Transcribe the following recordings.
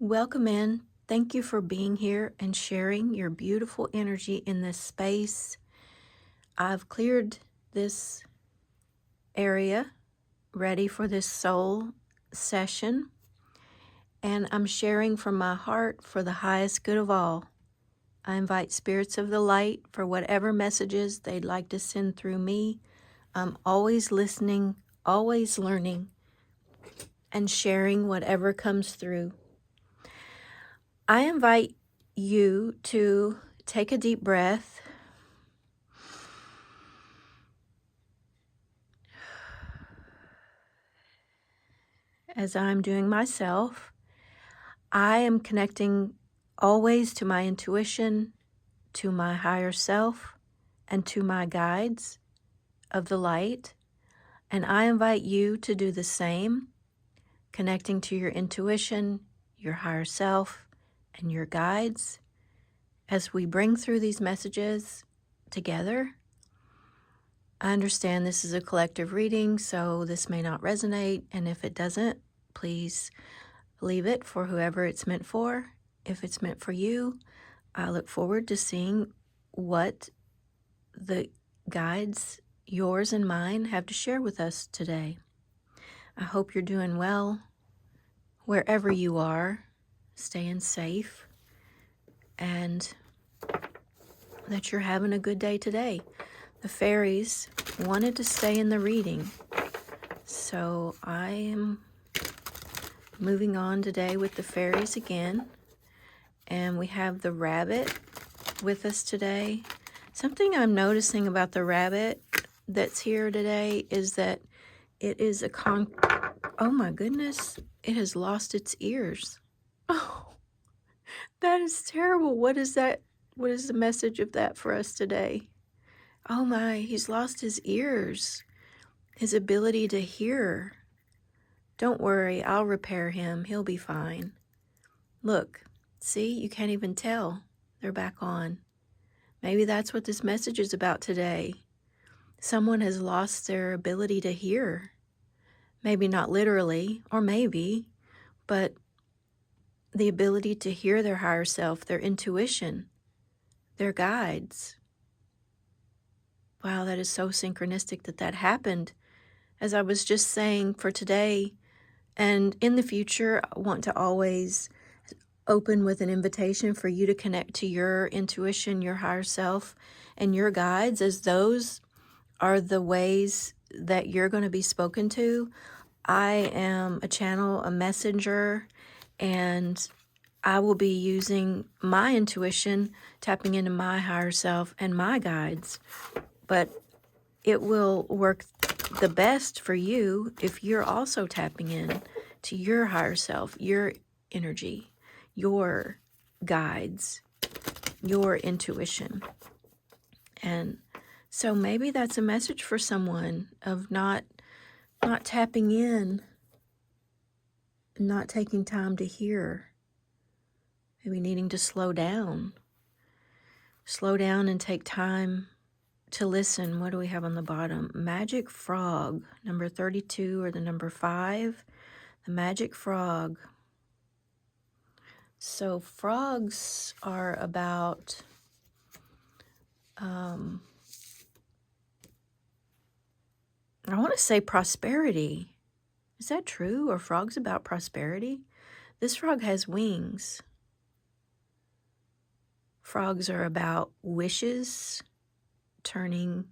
Welcome in. Thank you for being here and sharing your beautiful energy in this space. I've cleared this area ready for this soul session, and I'm sharing from my heart for the highest good of all. I invite spirits of the light for whatever messages they'd like to send through me. I'm always listening, always learning, and sharing whatever comes through. I invite you to take a deep breath as I'm doing myself. I am connecting always to my intuition, to my higher self, and to my guides of the light. And I invite you to do the same, connecting to your intuition, your higher self, and your guides as we bring through these messages together. I understand this is a collective reading, so this may not resonate, and if it doesn't, please leave it for whoever it's meant for. If it's meant for you, I look forward to seeing what the guides, yours and mine, have to share with us today. I hope you're doing well wherever you are, staying safe, and that you're having a good day today. The fairies wanted to stay in the reading, so I am moving on today with the fairies again. And we have the rabbit with us today. Something I'm noticing about the rabbit that's here today is that it is oh my goodness, it has lost its ears. Oh, that is terrible. What is that? What is the message of that for us today? Oh my, he's lost his ears, his ability to hear. Don't worry, I'll repair him. He'll be fine. Look, see, you can't even tell. They're back on. Maybe that's what this message is about today. Someone has lost their ability to hear. Maybe not literally, or maybe, but the ability to hear their higher self, their intuition, their guides. Wow, that is so synchronistic that that happened. As I was just saying, for today and in the future, I want to always open with an invitation for you to connect to your intuition, your higher self, and your guides, as those are the ways that you're going to be spoken to. I am a channel, a messenger, and I will be using my intuition, tapping into my higher self and my guides. But it will work the best for you if you're also tapping in to your higher self, your energy, your guides, your intuition. And so maybe that's a message for someone of not tapping in, not taking time to hear, maybe needing to slow down and take time to listen. What do we have on the bottom? Magic frog, number 32 or the number 5, the magic frog. So frogs are about I want to say prosperity. Is that true? Are frogs about prosperity? This frog has wings. Frogs are about wishes, turning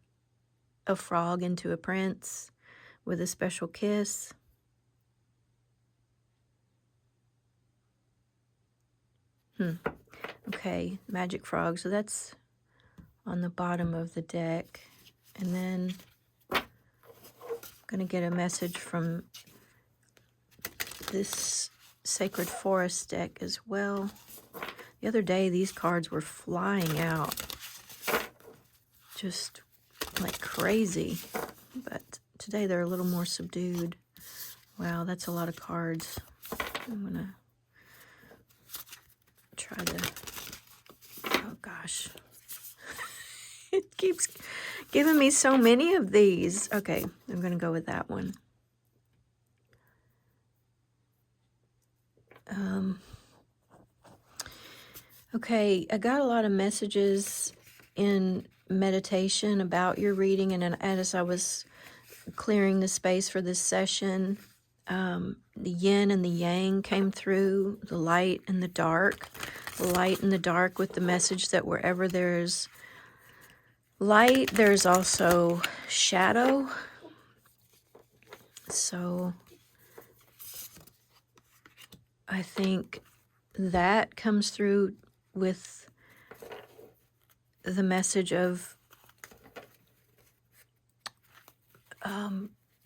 a frog into a prince with a special kiss. Okay, magic frog. So that's on the bottom of the deck. And then I'm going to get a message from this Sacred Forest deck as well. The other day, these cards were flying out just like crazy. But today, they're a little more subdued. Wow, that's a lot of cards. I'm going to try to... Oh, gosh. It keeps giving me so many of these. Okay, I'm going to go with that one. Okay, I got a lot of messages in meditation about your reading, and as I was clearing the space for this session, the yin and the yang came through, the light and the dark. The light and the dark with the message that wherever there's light, there's also shadow. So I think that comes through with the message of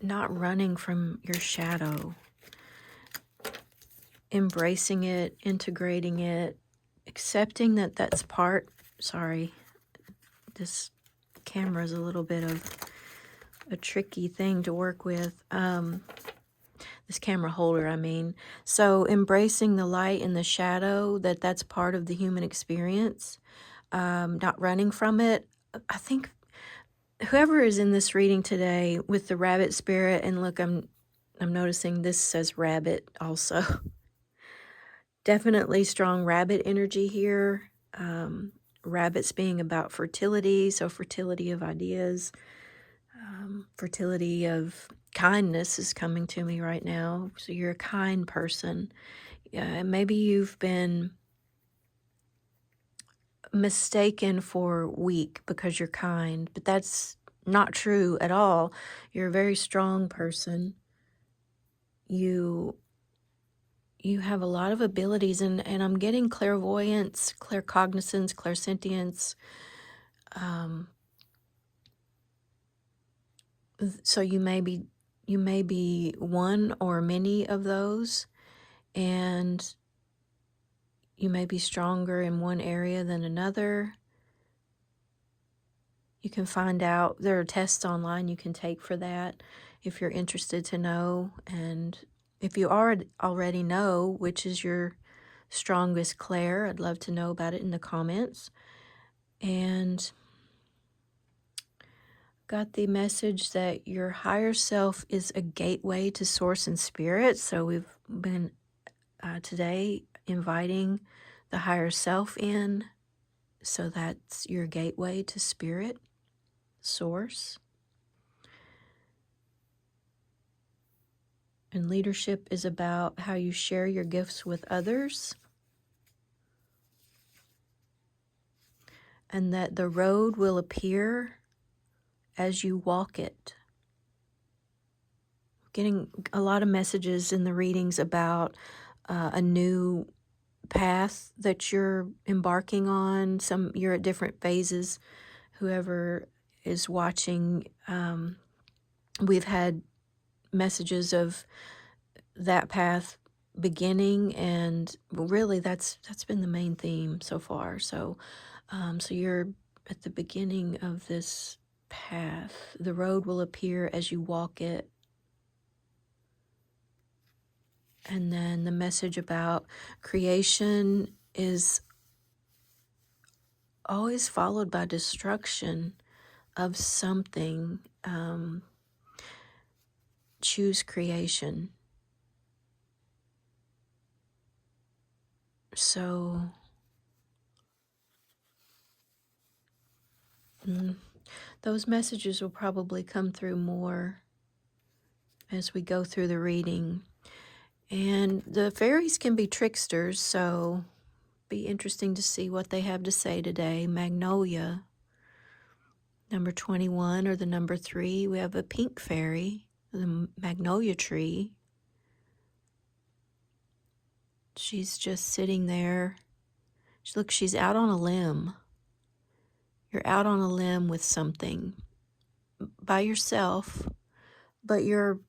not running from your shadow, embracing it, integrating it, accepting that that's part. Sorry, this camera is a little bit of a tricky thing to work with. This camera holder, I mean. So embracing the light and the shadow, that's part of the human experience, not running from it. I think whoever is in this reading today with the rabbit spirit, and look, I'm noticing this says rabbit also. Definitely strong rabbit energy here. Rabbits being about fertility, so fertility of ideas, fertility of kindness is coming to me right now. So you're a kind person. Maybe you've been mistaken for weak because you're kind, but that's not true at all. You're a very strong person. You have a lot of abilities, and I'm getting clairvoyance, claircognizance, clairsentience. So you may be one or many of those, and you may be stronger in one area than another. You can find out. There are tests online you can take for that if you're interested to know. And if you already know which is your strongest clair, I'd love to know about it in the comments. And got the message that your higher self is a gateway to source and spirit. So we've been today inviting the higher self in. So that's your gateway to spirit, source. And leadership is about how you share your gifts with others. And that the road will appear as you walk it. Getting a lot of messages in the readings about a new path that you're embarking on. You're at different phases. Whoever is watching, we've had messages of that path beginning, and really that's been the main theme so far. So so you're at the beginning of this path. The road will appear as you walk it. And then the message about creation is always followed by destruction of something. Choose creation. So those messages will probably come through more as we go through the reading. And the fairies can be tricksters, so be interesting to see what they have to say today. Magnolia, number 21, or the number 3. We have a pink fairy, the magnolia tree. She's just sitting there. Look, she's out on a limb. You're out on a limb with something by yourself, but you're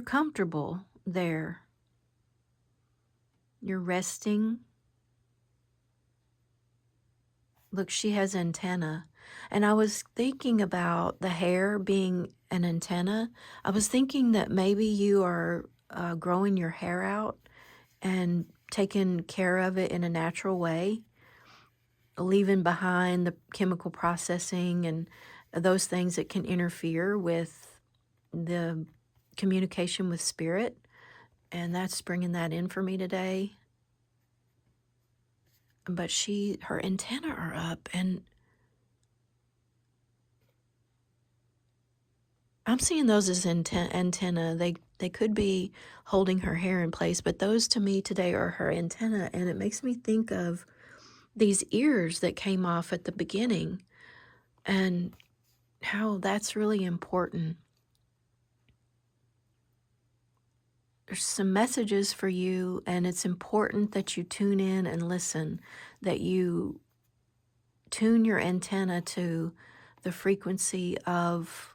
comfortable there. You're resting. Look, she has antenna. And I was thinking about the hair being an antenna. I was thinking that maybe you are growing your hair out and taking care of it in a natural way, leaving behind the chemical processing and those things that can interfere with the communication with spirit. And that's bringing that in for me today. but her antennae are up, and I'm seeing those as antenna. They could be holding her hair in place, but those to me today are her antenna, and it makes me think of these ears that came off at the beginning and how that's really important. There's some messages for you, and it's important that you tune in and listen, that you tune your antenna to the frequency of,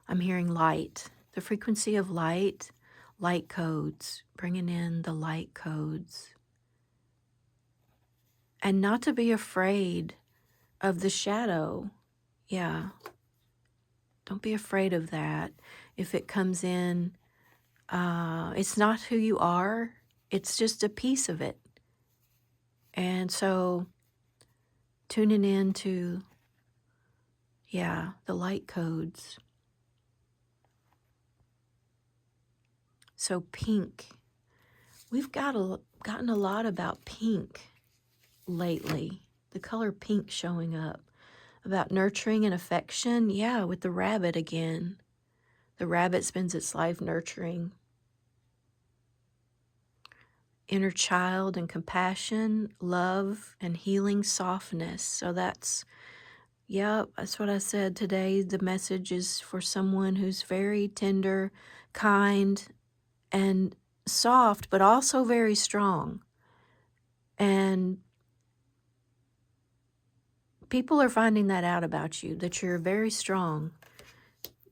I'm hearing light, the frequency of light, light codes, bringing in the light codes. And not to be afraid of the shadow. Yeah, don't be afraid of that. If it comes in, it's not who you are, it's just a piece of it. And so tuning into, yeah, the light codes. So pink. We've gotten a lot about pink lately. The color pink showing up. About nurturing and affection. Yeah, with the rabbit again. The rabbit spends its life nurturing. Inner child and compassion, love and healing softness. So that's what I said today. The message is for someone who's very tender, kind, and soft, but also very strong. And people are finding that out about you, that you're very strong.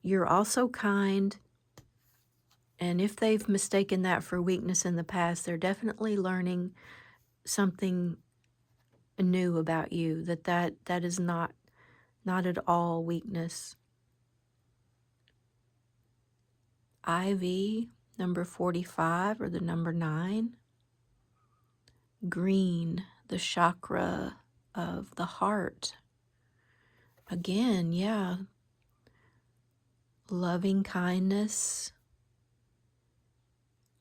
You're also kind. And if they've mistaken that for weakness in the past, they're definitely learning something new about you, that is not at all weakness. IV, number 45, or the number 9. Green, the chakra of the heart. Again, yeah. Loving kindness.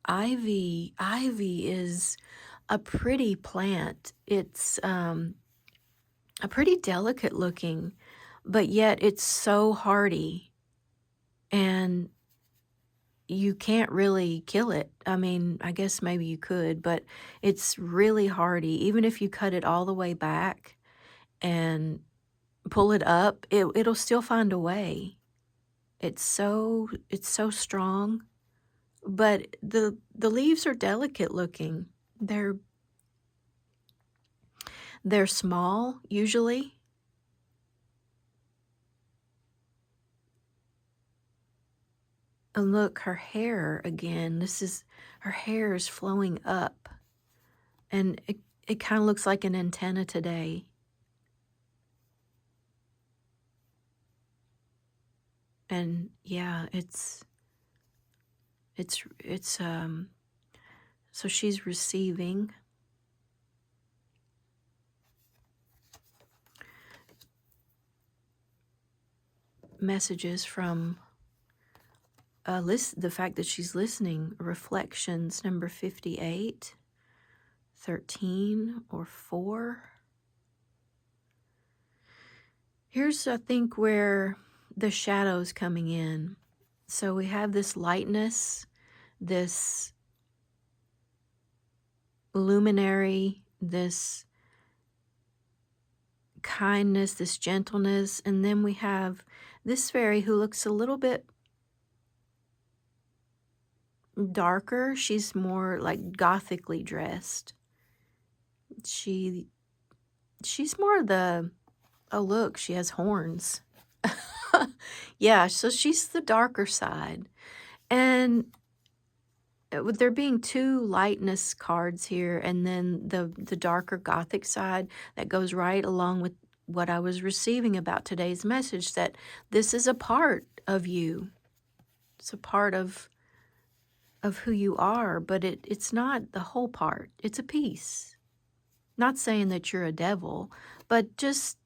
Ivy is a pretty plant. It's a pretty delicate looking, but yet it's so hardy, and you can't really kill it. I mean, I guess maybe you could, but it's really hardy. Even if you cut it all the way back and pull it up, it'll still find a way. It's so strong, but the leaves are delicate looking. They're small usually. And look, her hair again. Her hair is flowing up, and it kind of looks like an antenna today. And yeah, so she's receiving messages from the fact that she's listening. Reflections, number 58, 13, or 4. Here's, I think, where the shadow's coming in. So we have this lightness, this luminary, this kindness, this gentleness, and then we have this fairy who looks a little bit darker. She's more like gothically dressed. She's more the, oh look, she has horns. Yeah, so she's the darker side. And with there being 2 lightness cards here, and then the darker gothic side that goes right along with what I was receiving about today's message, that this is a part of you. It's a part of who you are, but it's not the whole part. It's a piece. Not saying that you're a devil, but just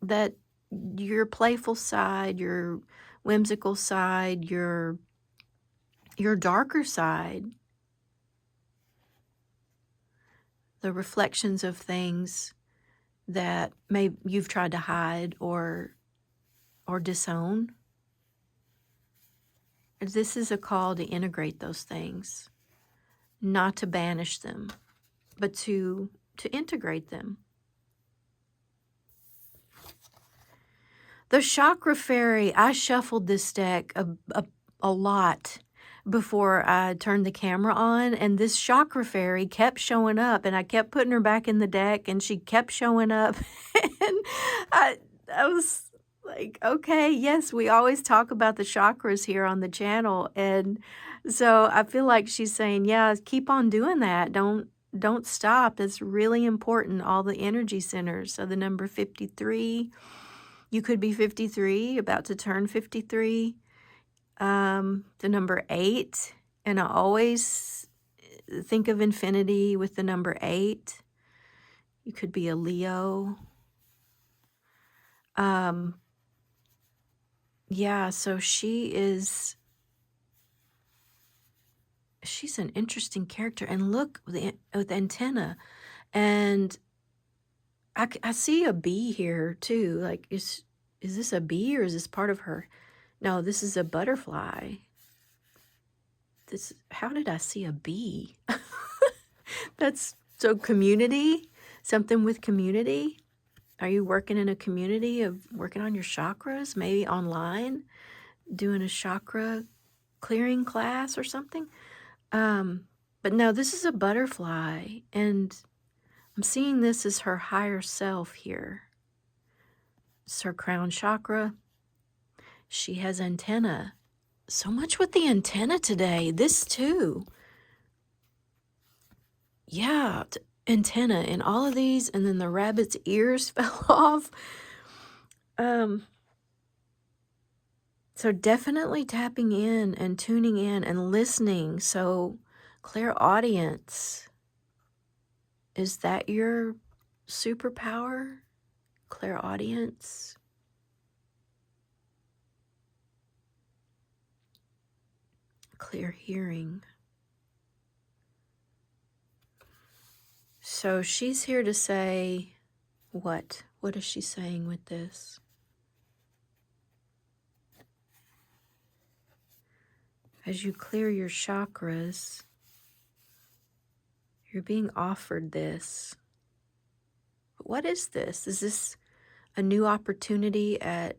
that your playful side, your whimsical side, your darker side, the reflections of things that you've tried to hide or disown. This is a call to integrate those things, not to banish them, but to integrate them. The Chakra Fairy, I shuffled this deck a lot before I turned the camera on, and this Chakra Fairy kept showing up, and I kept putting her back in the deck, and she kept showing up, and I was like, okay, yes, we always talk about the chakras here on the channel, and so I feel like she's saying, yeah, keep on doing that. Don't stop. That's really important. All the energy centers. So the number 53. You could be 53, about to turn 53. The number 8, and I always think of infinity with the number 8. You could be a Leo. Yeah, so she's an interesting character. And look, with the antenna. And I see a bee here too. Like, is this a bee or is this part of her? No, this is a butterfly. How did I see a bee? That's so community, something with community. Are you working in a community of working on your chakras, maybe online, doing a chakra clearing class or something? But no, this is a butterfly, and I'm seeing this as her higher self here. It's her crown chakra. She has antenna. So much with the antenna today. This too. Yeah, antenna in all of these, and then the rabbit's ears fell off. So definitely tapping in and tuning in and listening. So clairaudience, is that your superpower? Clairaudience? Clear hearing. So she's here to say what? What is she saying with this? As you clear your chakras, you're being offered this. But what is this? Is this a new opportunity at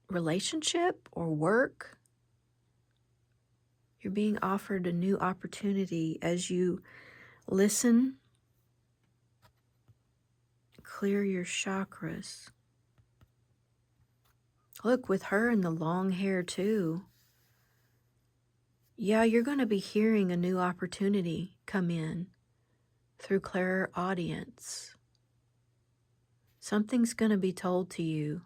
relationship or work? You're being offered a new opportunity as you listen, clear your chakras. Look, with her and the long hair too. Yeah, you're going to be hearing a new opportunity come in through clairaudience. Something's going to be told to you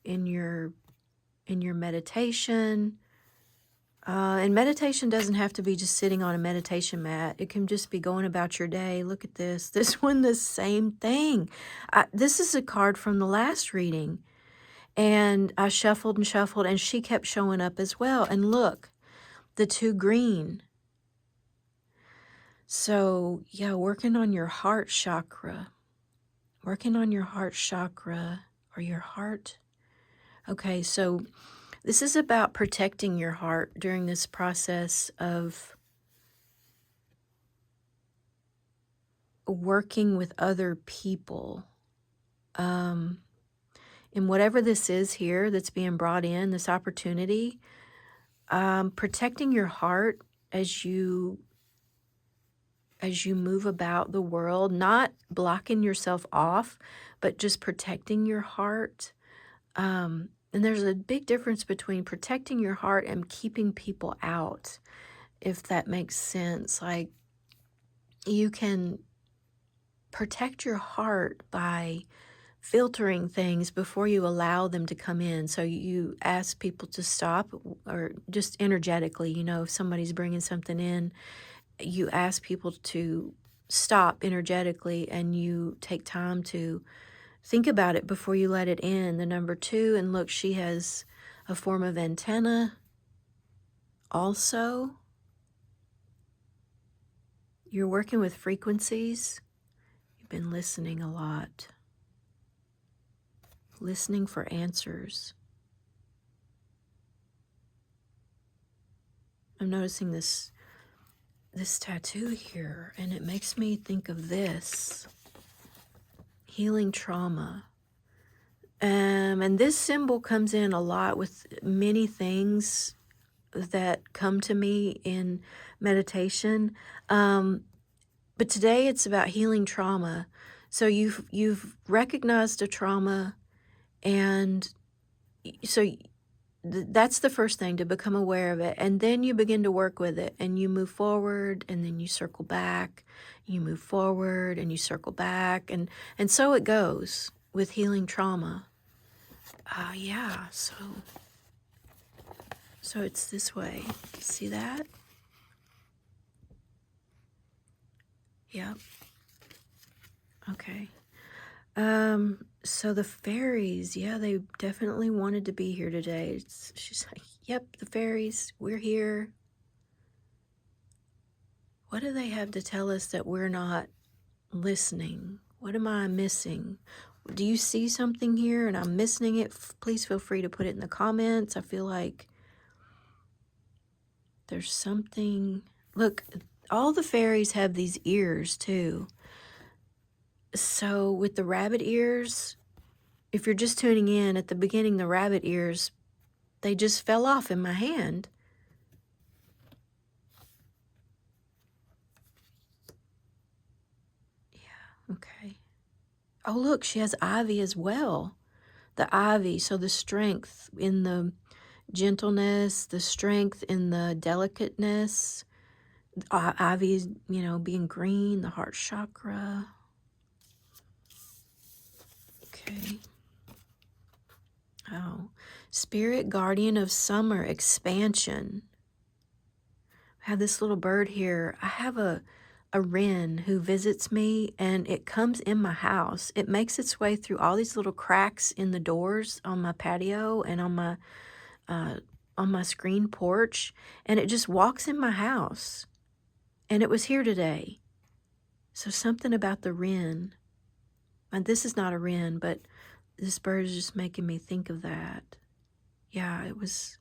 in your meditation. And meditation doesn't have to be just sitting on a meditation mat. It can just be going about your day. Look at this. This one, the same thing. This is a card from the last reading. And I shuffled and shuffled, and she kept showing up as well. And look, the 2 green. So, yeah, working on your heart chakra. Working on your heart chakra or your heart. Okay, so this is about protecting your heart during this process of working with other people. And whatever this is here that's being brought in, this opportunity, protecting your heart as you move about the world, not blocking yourself off, but just protecting your heart. And there's a big difference between protecting your heart and keeping people out, if that makes sense. Like, you can protect your heart by filtering things before you allow them to come in. So you ask people to stop, or just energetically, if somebody's bringing something in, you ask people to stop energetically, and you take time to think about it before you let it in. The number 2, and look, she has a form of antenna also. You're working with frequencies. You've been listening a lot. Listening for answers. I'm noticing this tattoo here, and it makes me think of this. Healing trauma. And this symbol comes in a lot with many things that come to me in meditation. But today it's about healing trauma. So you've recognized a trauma, and so that's the first thing, to become aware of it. And then you begin to work with it, and you move forward, and then you circle back. You move forward and you circle back, and so it goes with healing trauma. Yeah, so it's this way. See that? Yep. Okay. So the fairies, yeah, they definitely wanted to be here today. She's like, yep, the fairies, we're here. What do they have to tell us that we're not listening? What am I missing? Do you see something here and I'm missing it? Please feel free to put it in the comments. I feel like there's something. Look, all the fairies have these ears too. So with the rabbit ears, if you're just tuning in, at the beginning, the rabbit ears, they just fell off in my hand. Yeah, okay. Oh, look, she has ivy as well. The ivy, so the strength in the gentleness, the strength in the delicateness. Ivy is, being green, the heart chakra. Okay. Oh, spirit guardian of summer, expansion. I have this little bird here. I have a wren who visits me, and it comes in my house. It makes its way through all these little cracks in the doors on my patio and on my screen porch, and it just walks in my house. And it was here today. So something about the wren. And this is not a wren, but this bird is just making me think of that. Yeah, it was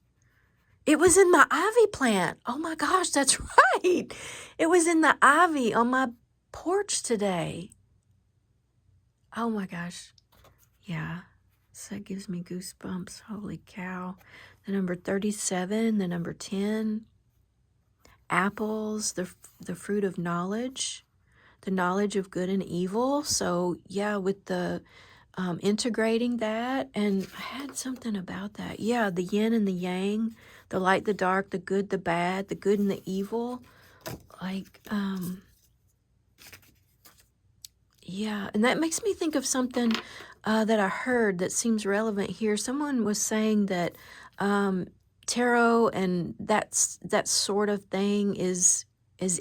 in my ivy plant. Oh my gosh, that's right. It was in the ivy on my porch today. Oh my gosh. Yeah. So that gives me goosebumps. Holy cow. The number 37, the number 10. Apples, the fruit of knowledge, the knowledge of good and evil. So yeah, with the integrating that, and I had something about that. Yeah, the yin and the yang, the light, the dark, the good, the bad, the good and the evil. Like, yeah, and that makes me think of something that I heard that seems relevant here. Someone was saying that tarot and that sort of thing is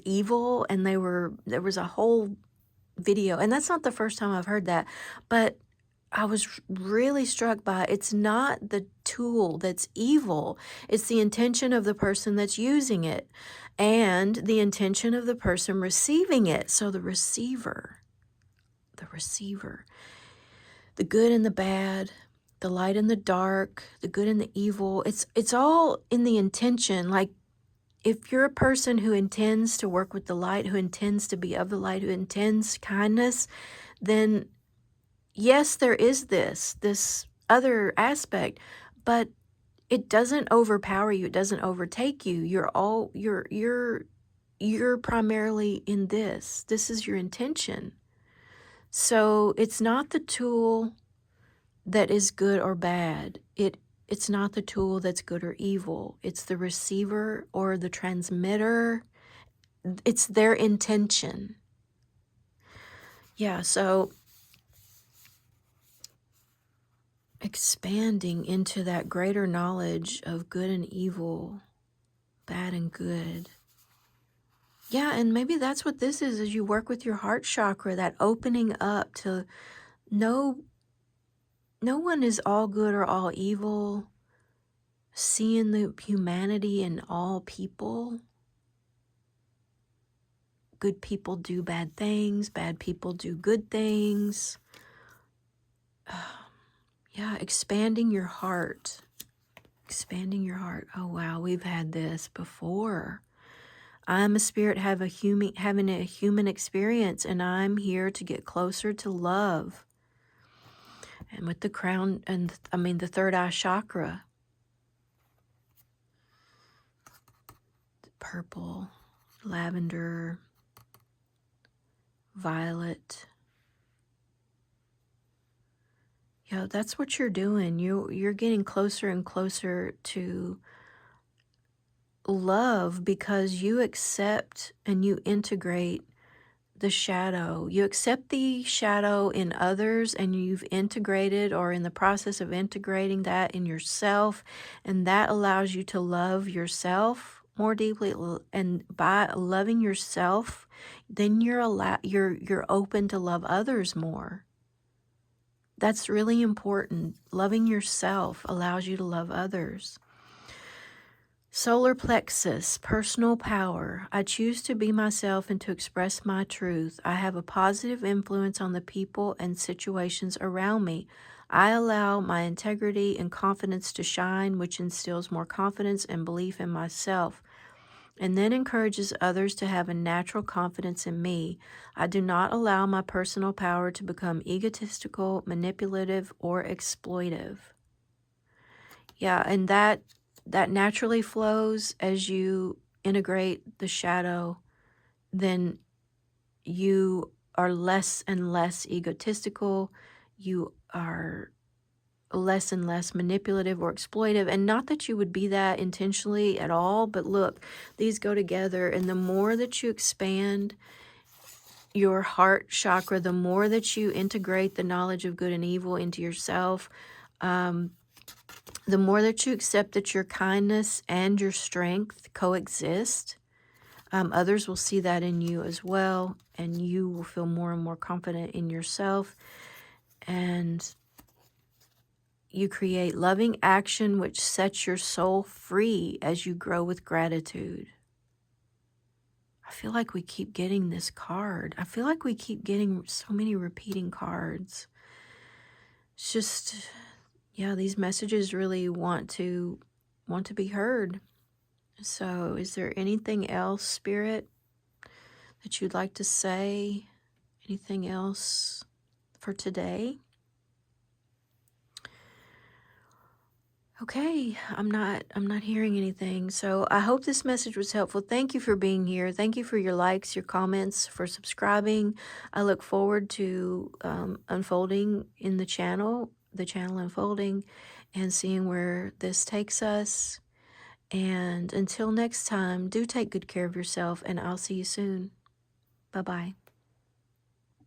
evil, and there was a whole video, and that's not the first time I've heard that, but I was really struck by it's not the tool that's evil. It's the intention of the person that's using it and the intention of the person receiving it. So the receiver, the good and the bad, the light and the dark, the good and the evil, it's all in the intention. Like, if you're a person who intends to work with the light, who intends to be of the light, who intends kindness, then yes, there is this other aspect, but it doesn't overpower you. It doesn't overtake you. You're primarily in this. This is your intention. So it's not the tool that is good or bad. It's not the tool that's good or evil. It's the receiver or the transmitter. It's their intention. Yeah, so expanding into that greater knowledge of good and evil, bad and good. Yeah, and maybe that's what this is as you work with your heart chakra, that opening up to no one is all good or all evil, seeing the humanity in all people. good people do bad things, bad people do good things. Yeah, expanding your heart. Expanding your heart. Oh, wow, we've had this before. I'm a spirit having a human experience, and I'm here to get closer to love. And with the crown, and the third eye chakra, purple, lavender, violet. Yeah, that's what you're doing. You're getting closer and closer to love because you accept and you integrate the shadow. You accept the shadow in others, and you've integrated or in the process of integrating that in yourself, and that allows you to love yourself more deeply. And by loving yourself, then you're open to love others more. That's really important. Loving yourself allows you to love others. Solar plexus, personal power. I choose to be myself and to express my truth. I have a positive influence on the people and situations around me. I allow my integrity and confidence to shine, which instills more confidence and belief in myself, and then encourages others to have a natural confidence in me. I do not allow my personal power to become egotistical, manipulative, or exploitive. Yeah, and that naturally flows as you integrate the shadow. Then you are less and less egotistical. You are less and less manipulative or exploitive. And not that you would be that intentionally at all, but look, these go together. And the more that you expand your heart chakra, the more that you integrate the knowledge of good and evil into yourself, the more that you accept that your kindness and your strength coexist, others will see that in you as well, and you will feel more and more confident in yourself. And you create loving action, which sets your soul free as you grow with gratitude. I feel like we keep getting this card. I feel like we keep getting so many repeating cards. It's just, yeah, these messages really want to be heard. So is there anything else, Spirit, that you'd like to say? Anything else for today? Okay, I'm not hearing anything. So I hope this message was helpful. Thank you for being here. Thank you for your likes, your comments, for subscribing. I look forward to unfolding in the channel unfolding, and seeing where this takes us. And until next time, do take good care of yourself, and I'll see you soon. Bye-bye.